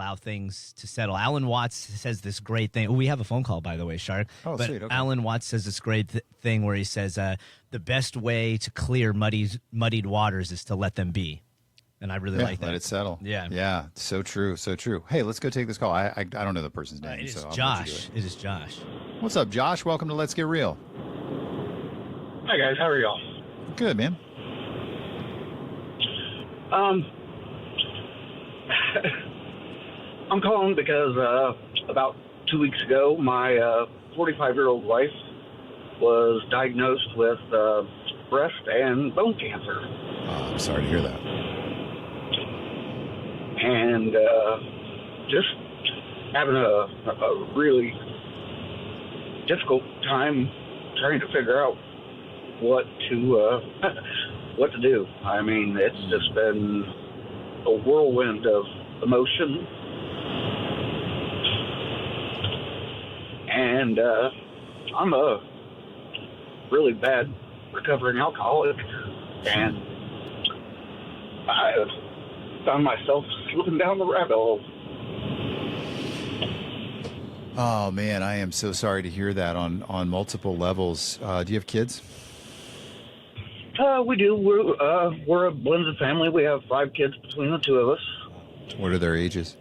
allow things to settle. Alan Watts says this great thing. We have a phone call, by the way, Shark. Oh, but sweet. Okay. Alan Watts says this great thing where he says the best way to clear muddied waters is to let them be. And I really like that. Let it settle. Yeah. Yeah. So true. So true. Hey, let's go take this call. I don't know the person's name. It is so Josh. It is Josh. What's up, Josh? Welcome to Let's Get Real. Hi, guys. How are y'all? Good, man. I'm calling because about 2 weeks ago, my 45-year-old wife was diagnosed with breast and bone cancer. Oh, I'm sorry to hear that. And just having a really difficult time trying to figure out what to do. I mean, it's just been a whirlwind of emotion. And I'm a really bad recovering alcoholic, and I found myself slipping down the rabbit hole. Oh, man, I am so sorry to hear that on multiple levels. Do you have kids? We do. We're a blended family. We have 5 kids between the two of us. What are their ages?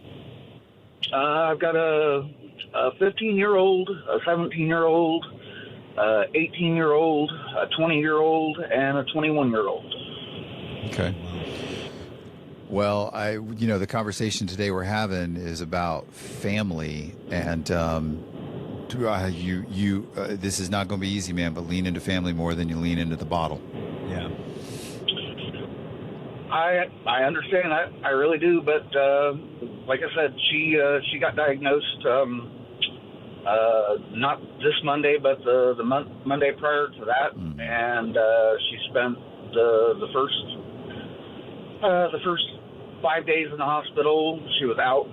I've got a 15-year-old, a 17-year-old, 18-year-old, a 20-year-old, and a 21-year-old. Okay. Well, the conversation today we're having is about family, and this is not going to be easy, man. But lean into family more than you lean into the bottle. Yeah. I understand. I really do. But like I said, she got diagnosed not this Monday, but the Monday prior to that, and she spent the first 5 days in the hospital. She was out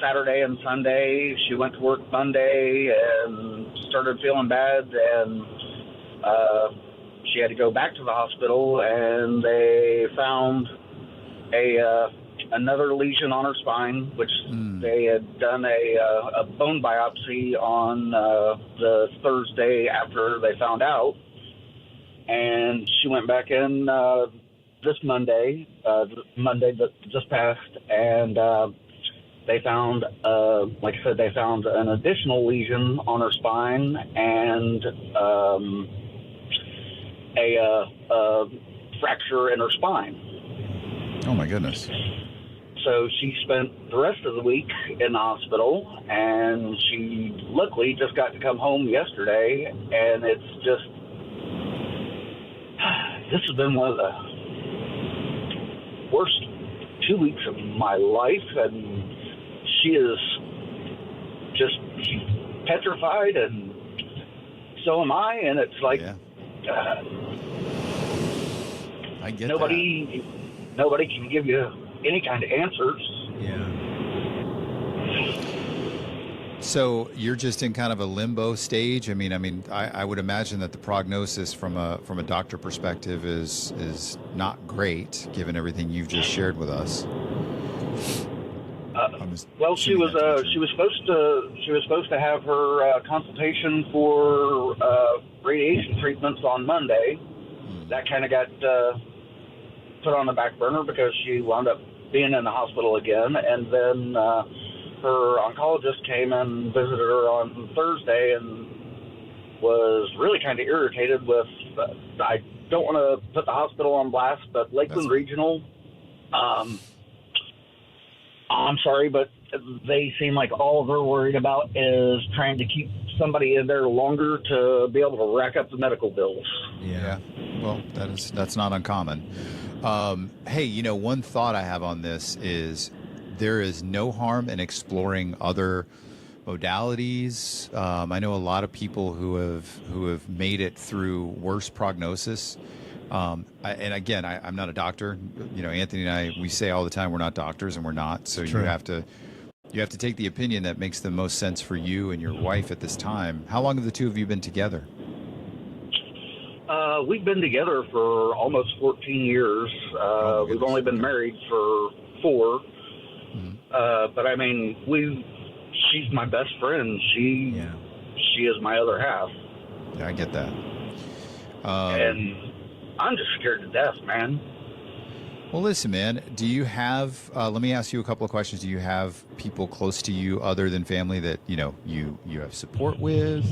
Saturday and Sunday. She went to work Monday and started feeling bad, and she had to go back to the hospital, and they found another lesion on her spine, which they had done a bone biopsy on the Thursday after they found out. And she went back in this Monday that just passed, and they found, like I said, they found an additional lesion on her spine and a fracture in her spine. Oh, my goodness. So she spent the rest of the week in the hospital, and she luckily just got to come home yesterday, and it's just, this has been one of the worst 2 weeks of my life, and she is just petrified, and so am I, and it's like, I get nobody can give you any kind of answers. Yeah. So you're just in kind of a limbo stage. I mean, I would imagine that the prognosis from a doctor perspective is not great, given everything you've just shared with us. Well, she was supposed to have her consultation for radiation treatments on Monday. That kind of got put on the back burner because she wound up being in the hospital again, and then her oncologist came and visited her on Thursday and was really kind of irritated with, I don't want to put the hospital on blast, but Lakeland Regional, I'm sorry, but they seem like all they're worried about is trying to keep somebody in there longer to be able to rack up the medical bills. Yeah. Well, that's not uncommon. Hey, one thought I have on this is there is no harm in exploring other modalities. I know a lot of people who have made it through worse prognosis. And again, I'm not a doctor. Anthony and I, we say all the time we're not doctors, and we're not. So you have to take the opinion that makes the most sense for you and your wife at this time. How long have the two of you been together? We've been together for almost 14 years. We've only been married for 4. But I mean, she's my best friend. She is my other half. Yeah, I get that. And I'm just scared to death, man. Well, listen, man, do you have, let me ask you a couple of questions. Do you have people close to you other than family that, you have support with?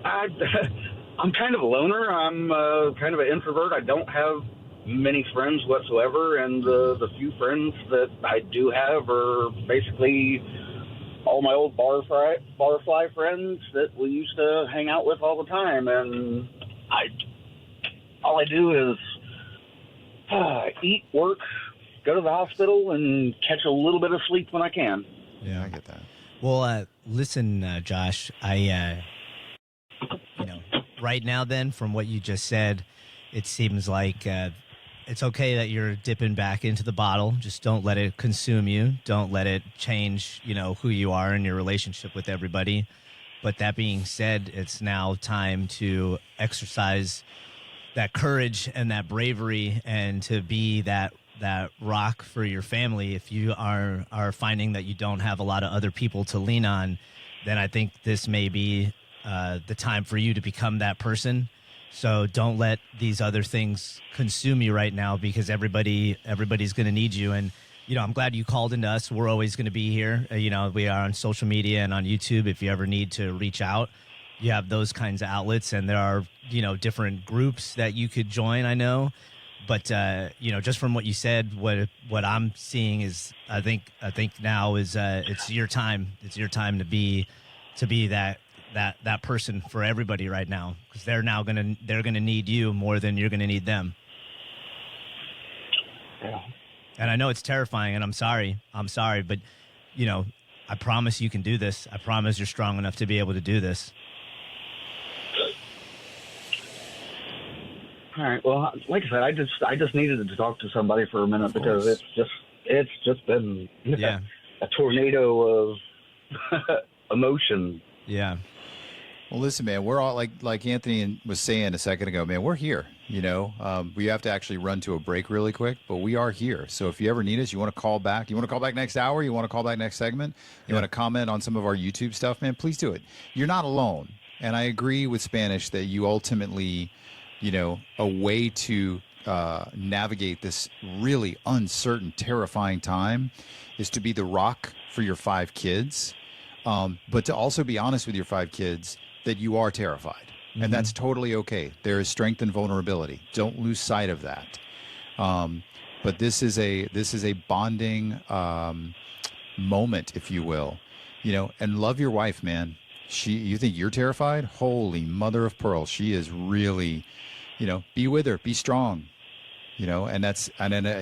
I'm kind of a loner. I'm kind of an introvert. I don't have many friends whatsoever, and the few friends that I do have are basically all my old barfly friends that we used to hang out with all the time. And all I do is eat, work, go to the hospital, and catch a little bit of sleep when I can. Yeah, I get that. Well, listen, Josh, right now then, from what you just said, it seems like it's okay that you're dipping back into the bottle. Just don't let it consume you. Don't let it change, who you are and your relationship with everybody. But that being said, it's now time to exercise that courage and that bravery, and to be that rock for your family. If you are finding that you don't have a lot of other people to lean on, then I think this may be the time for you to become that person. So don't let these other things consume you right now, because everybody's going to need you. And, I'm glad you called into us. We're always going to be here. We are on social media and on YouTube. If you ever need to reach out, you have those kinds of outlets, and there are, different groups that you could join, I know. But, just from what you said, what I'm seeing is, I think now is it's your time. It's your time to be that person for everybody right now, because they're gonna need you more than you're gonna need them. Yeah. And I know it's terrifying, and I'm sorry, but I promise you can do this. I promise you're strong enough to be able to do this. All right. Well, like I said, I just needed to talk to somebody for a minute, because it's just been a tornado of emotion. Yeah. Well, listen, man, we're all like Anthony was saying a second ago, man, we're here. We have to actually run to a break really quick, but we are here. So if you ever need us, you want to call back. You want to call back next hour? You want to call back next segment? You want to comment on some of our YouTube stuff, man? Please do it. You're not alone. And I agree with Spanish that you ultimately, a way to navigate this really uncertain, terrifying time is to be the rock for your 5 kids, but to also be honest with your 5 kids that you are terrified. And that's totally okay. There is strength and vulnerability. Don't lose sight of that. But this is a bonding moment, if you will, and love your wife, man. You think you're terrified? Holy mother of pearl. She is really, be with her, be strong, and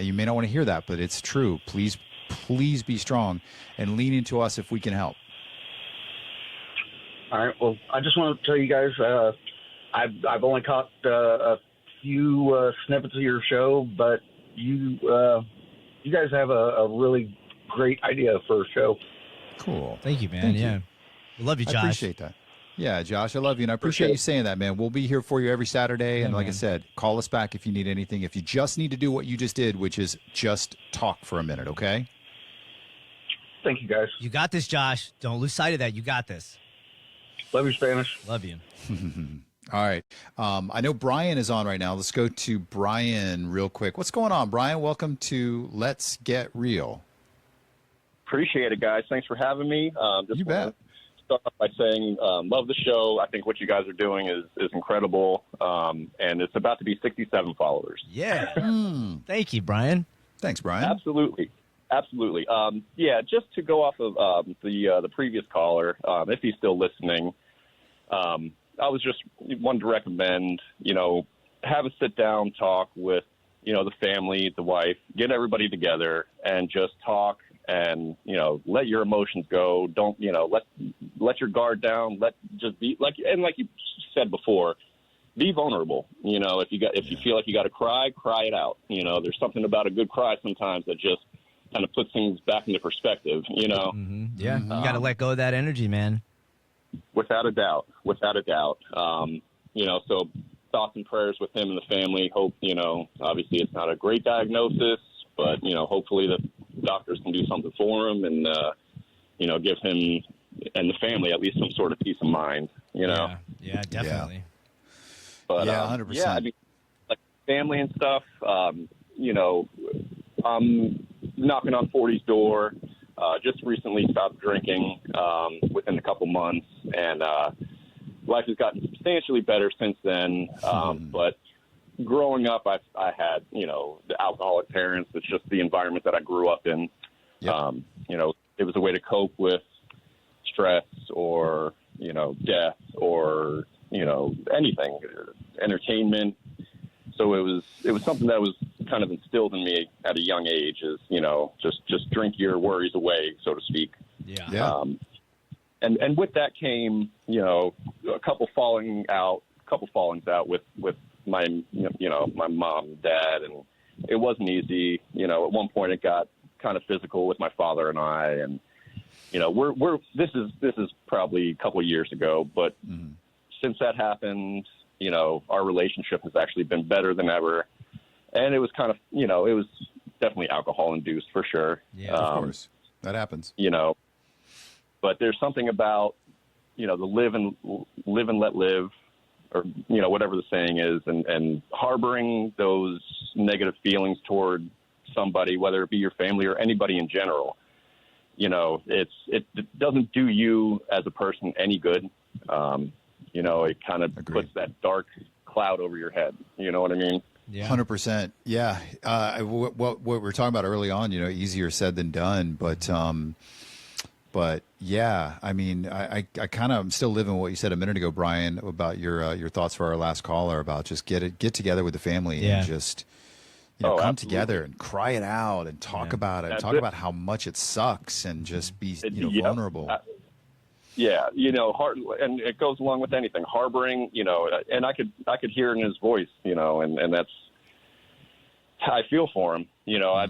you may not want to hear that, but it's true. Please be strong and lean into us if we can help. All right. Well, I just want to tell you guys, I've only caught a few snippets of your show, but you guys have a really great idea for a show. Cool. Thank you, man. Thank you. We love you, Josh. I appreciate that. Yeah, Josh, I love you, and I appreciate you saying that, man. We'll be here for you every Saturday, and like I said, call us back if you need anything. If you just need to do what you just did, which is just talk for a minute, okay? Thank you, guys. You got this, Josh. Don't lose sight of that. You got this. Love you, Spanish. Love you. All right. I know Brian is on right now. Let's go to Brian real quick. What's going on, Brian? Welcome to Let's Get Real. Appreciate it, guys. Thanks for having me. You bet. Start off by saying love the show. I think what you guys are doing is incredible, and it's about to be 67 followers. Yeah. Thank you, Brian. Thanks, Brian. Absolutely. Just to go off of the previous caller, if he's still listening, I was just wanted to recommend, have a sit-down talk with, the family, the wife, get everybody together and just talk and, let your emotions go. Don't, let your guard down. Just be like you said before, be vulnerable. If you feel like you got to cry it out. There's something about a good cry sometimes that just kind of puts things back into perspective, Yeah, you got to let go of that energy, man. Without a doubt. So thoughts and prayers with him and the family. Hope, obviously it's not a great diagnosis, but, hopefully that doctors can do something for him and, you know, give him and the family at least some sort of peace of mind, you know? Yeah, definitely. But, yeah, 100%. yeah, I mean, like family and stuff, you know, I'm knocking on 40's door, just recently stopped drinking, within a couple months, and, life has gotten substantially better since then. But growing up, I had, you know, the alcoholic parents. It's just the environment that I grew up in. Yep. You know, it was a way to cope with stress or, you know, death or, you know, anything, entertainment. So it was something that was kind of instilled in me at a young age is, you know, just drink your worries away, so to speak. Yeah. And with that came, you know, a couple fallings out with my, you know, my mom and dad, and it wasn't easy. You know, at one point it got kind of physical with my father and I, and, you know, this is probably a couple of years ago, but since that happened, you know, our relationship has actually been better than ever. And it was kind of, you know, it was definitely alcohol induced for sure. Yeah, of course. That happens. You know, but there's something about, you know, the live and let live, or, you know, whatever the saying is, and harboring those negative feelings toward somebody, whether it be your family or anybody in general. You know, it doesn't do you as a person any good. You know, it kind of puts that dark cloud over your head. You know what I mean? Yeah. 100%. Yeah. What we were talking about early on, you know, easier said than done, but yeah, I mean, I kind of am still living what you said a minute ago, Brian, about your thoughts for our last caller about just get together with the family and just, you know, come absolutely. together and cry it out and talk about it, and talk about how much it sucks and just be, you know, vulnerable. Yeah, you know, and it goes along with anything. Harboring, you know, and I could hear it in his voice, you know, and that's, I feel for him. You know, I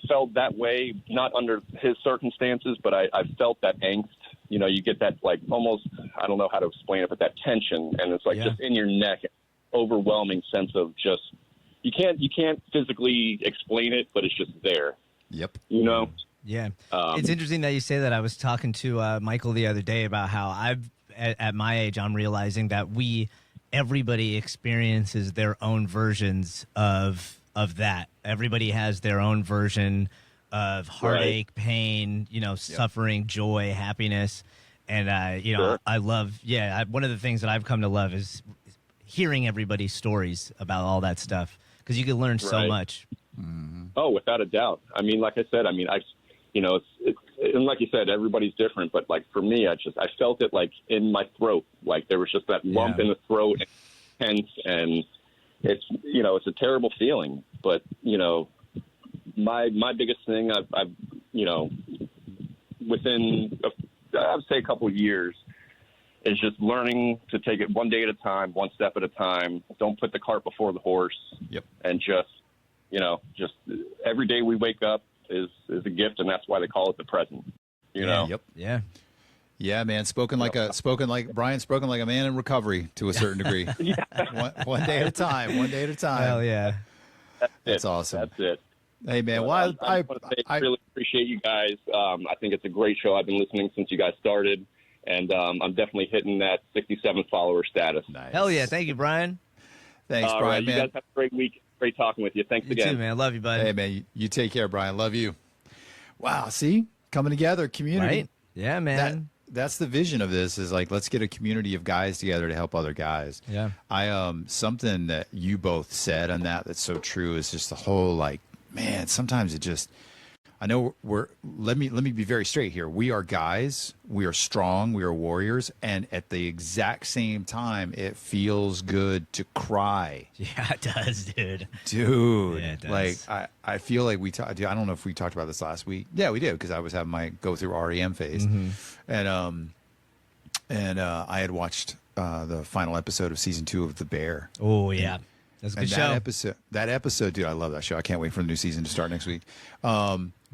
felt that way, not under his circumstances, but I felt that angst. You know, you get that, like, almost, I don't know how to explain it, but that tension, and it's like just in your neck, overwhelming sense of just, you can't physically explain it, but it's just there. Yep. You know? Yeah. It's interesting that you say that. I was talking to Michael the other day about how at my age, I'm realizing that everybody experiences their own versions of that. Everybody has their own version of heartache, pain, you know, suffering, joy, happiness. And, you know, I love, one of the things that I've come to love is hearing everybody's stories about all that stuff, because you can learn so much. Oh, without a doubt. I mean, like I said, you know, it's and like you said, everybody's different, but like for me, I felt it like in my throat, like there was just that lump in the throat, tense, and it's, you know, it's a terrible feeling. But, you know, my biggest thing, I've you know, within I would say a couple of years, is just learning to take it one day at a time, one step at a time. Don't put the cart before the horse. Yep. And just, you know, just every day we wake up is a gift, and that's why they call it the present. You know? Yep. Yeah. Yeah, man. Spoken like a man in recovery to a certain degree. one day at a time. One day at a time. Hell yeah. That's awesome. That's it. Hey, man. Well, I really appreciate you guys. I think it's a great show. I've been listening since you guys started, and I'm definitely hitting that 67 follower status. Nice. Hell yeah. Thank you, Brian. Thanks, All Brian, right, man. You guys have a great week. Great talking with you. Thanks You again. too, man. Love you, buddy. Hey, man. You take care, Brian. Love you. Wow. See? Coming together, community. Right? Yeah, man. That's the vision of this, is like, let's get a community of guys together to help other guys. Yeah. Something that you both said on that's so true is just the whole, like, man, sometimes it just, I know let me be very straight here. We are guys, we are strong, we are warriors. And at the exact same time, it feels good to cry. Yeah, it does, dude. Dude, Yeah, it does. like I feel like I don't know if we talked about this last week. Yeah, we did, because I was having my go through REM phase, and I had watched the final episode of season 2 of The Bear. Oh yeah, that's a good show. That episode, dude, I love that show. I can't wait for the new season to start next week.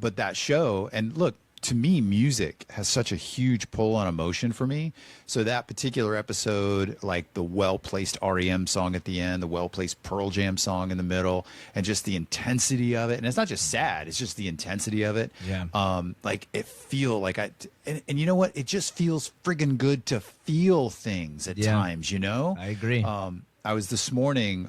But that show, and look, to me, music has such a huge pull on emotion for me. So that particular episode, like the well-placed REM song at the end, the well-placed Pearl Jam song in the middle, and just the intensity of it. And it's not just sad; it's just the intensity of it. Yeah. Like it feel like and you know what? It just feels friggin' good to feel things at times. You know? I agree. I was this morning.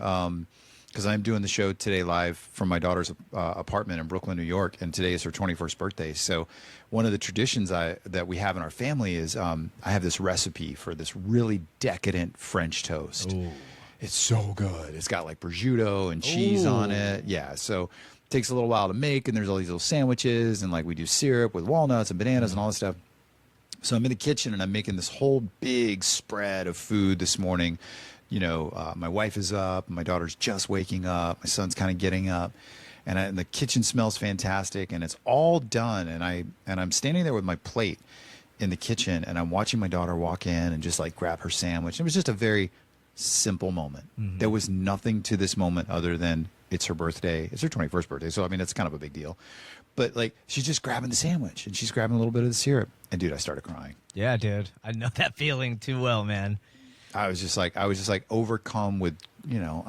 Because I'm doing the show today live from my daughter's apartment in Brooklyn, New York, and today is her 21st birthday. So one of the traditions that we have in our family is I have this recipe for this really decadent French toast. Ooh. It's so good. It's got like prosciutto and cheese on it. Yeah, so it takes a little while to make, and there's all these little sandwiches, and like we do syrup with walnuts and bananas and all this stuff. So I'm in the kitchen, and I'm making this whole big spread of food this morning. You know, my wife is up, my daughter's just waking up, my son's kind of getting up, and the kitchen smells fantastic, and it's all done. And I'm standing there with my plate in the kitchen, and I'm watching my daughter walk in and just like grab her sandwich. It was just a very simple moment. Mm-hmm. There was nothing to this moment other than it's her birthday. It's her 21st birthday, so I mean it's kind of a big deal. But like she's just grabbing the sandwich and she's grabbing a little bit of the syrup, and dude, I started crying. Yeah, dude, I know that feeling too well, man. I was just like overcome with, you know,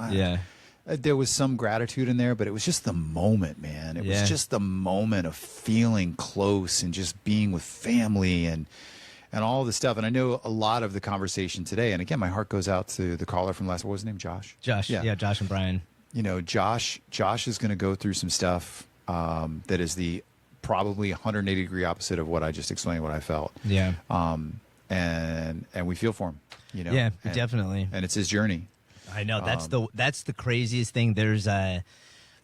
there was some gratitude in there, but it was just the moment, man. It was just the moment of feeling close and just being with family and all this stuff. And I know a lot of the conversation today, and again, my heart goes out to the caller from last, what was his name? Josh? Yeah, Josh and Brian. You know, Josh is going to go through some stuff that is the probably 180-degree opposite of what I just explained, what I felt. Yeah. And we feel for him. You know, yeah, definitely. And it's his journey. I know that's the craziest thing. There's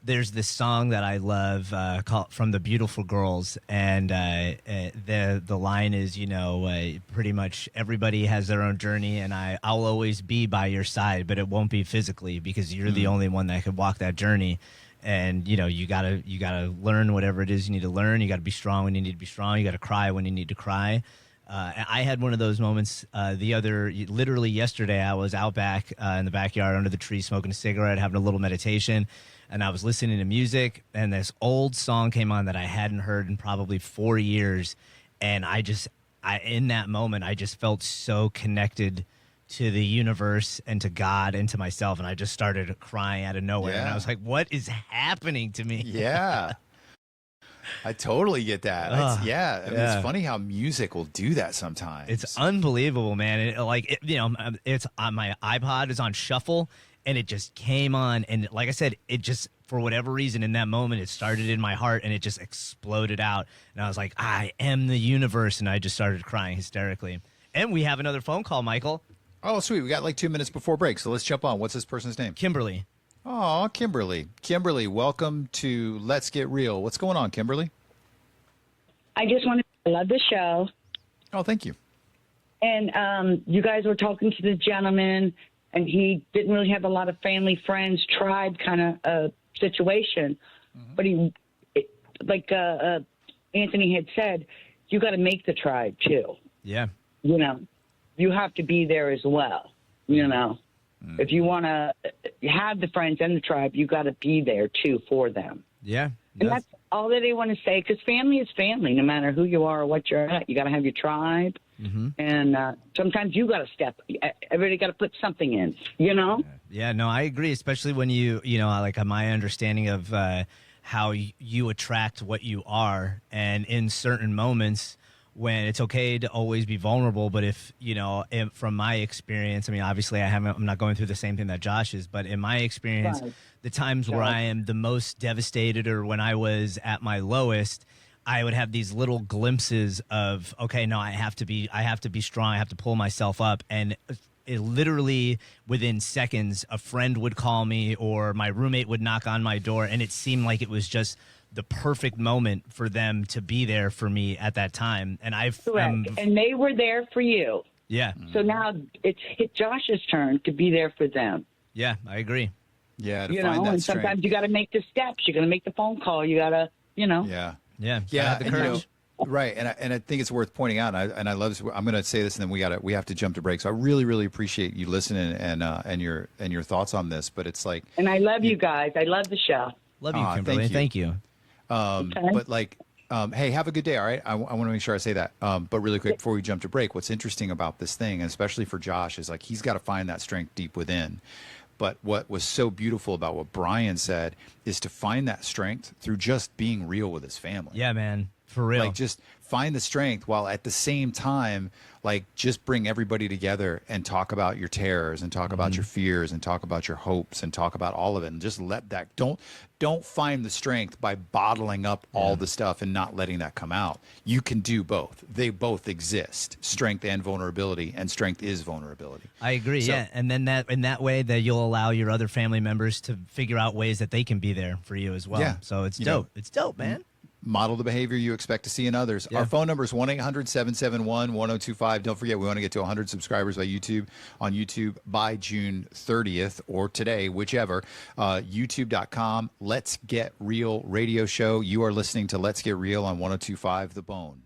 this song that I love called "From the Beautiful Girls," and the line is, you know, pretty much everybody has their own journey, and I'll always be by your side, but it won't be physically because you're the only one that could walk that journey. And you know, you gotta learn whatever it is you need to learn. You got to be strong when you need to be strong. You got to cry when you need to cry. I had one of those moments literally yesterday. I was out back in the backyard under the tree smoking a cigarette, having a little meditation, and I was listening to music, and this old song came on that I hadn't heard in probably 4 years, and in that moment, I just felt so connected to the universe and to God and to myself, and I just started crying out of nowhere, and I was like, what is happening to me? Yeah. I totally get that. It's funny how music will do that sometimes. It's unbelievable, man. It's on my iPod is on shuffle, and it just came on, and like I said, it just for whatever reason in that moment it started in my heart, and it just exploded out, and I was like, I am the universe, and I just started crying hysterically. And we have another phone call, Michael. Oh, sweet. We got like 2 minutes before break, so let's jump on. What's this person's name? Kimberly. Oh, Kimberly. Kimberly, welcome to Let's Get Real. What's going on, Kimberly? I just wanted to love the show. Oh, thank you. And you guys were talking to the gentleman, and he didn't really have a lot of family, friends, tribe kind of situation. Mm-hmm. But like Anthony had said, you got to make the tribe too. Yeah. You know, you have to be there as well, you know. If you want to have the friends and the tribe, you got to be there too for them. Yeah. And that's all that they want to say, because family is family, no matter who you are or what you're at. You got to have your tribe. Mm-hmm. And sometimes you got to everybody got to put something in, you know? Yeah, no, I agree, especially when you know, like my understanding of how you attract what you are. And in certain moments, when it's okay to always be vulnerable, but if, you know, from my experience, I mean, obviously I'm not going through the same thing that Josh is, but in my experience, the times where I am the most devastated or when I was at my lowest, I would have these little glimpses of, okay, no, I have to be strong. I have to pull myself up. And it literally within seconds, a friend would call me or my roommate would knock on my door, and it seemed like it was just the perfect moment for them to be there for me at that time. And and they were there for you. Yeah. So now it's hit Josh's turn to be there for them. Yeah, I agree. Yeah. You know, and sometimes you got to make the steps. You're going to make the phone call. You got to, you know. Yeah. Yeah. The courage. Right. And I think it's worth pointing out, and I love this. I'm going to say this, and then we have to jump to break. So I really, really appreciate you listening and your thoughts on this. But it's like, and I love you guys. I love the show. Love you, Kimberly. Thank you. But like Hey, have a good day. All right. I want to make sure I say that. But really quick before we jump to break, what's interesting about this thing, and especially for Josh, is like he's got to find that strength deep within. But what was so beautiful about what Brian said is to find that strength through just being real with his family. Yeah, man. For real. Like just find the strength while at the same time, like just bring everybody together and talk about your terrors and talk about your fears and talk about your hopes and talk about all of it, and just let that don't find the strength by bottling up all the stuff and not letting that come out. You can do both. They both exist, strength and vulnerability, and strength is vulnerability. I agree. So- yeah. And then in that way that you'll allow your other family members to figure out ways that they can be there for you as well. Yeah. So it's You know, dope. It's dope, man. Model the behavior you expect to see in others. Yeah. Our phone number is 1-800-771-1025. Don't forget, we want to get to 100 subscribers on YouTube by June 30th or today, whichever. YouTube.com. Let's Get Real radio show. You are listening to Let's Get Real on 1025 The Bone.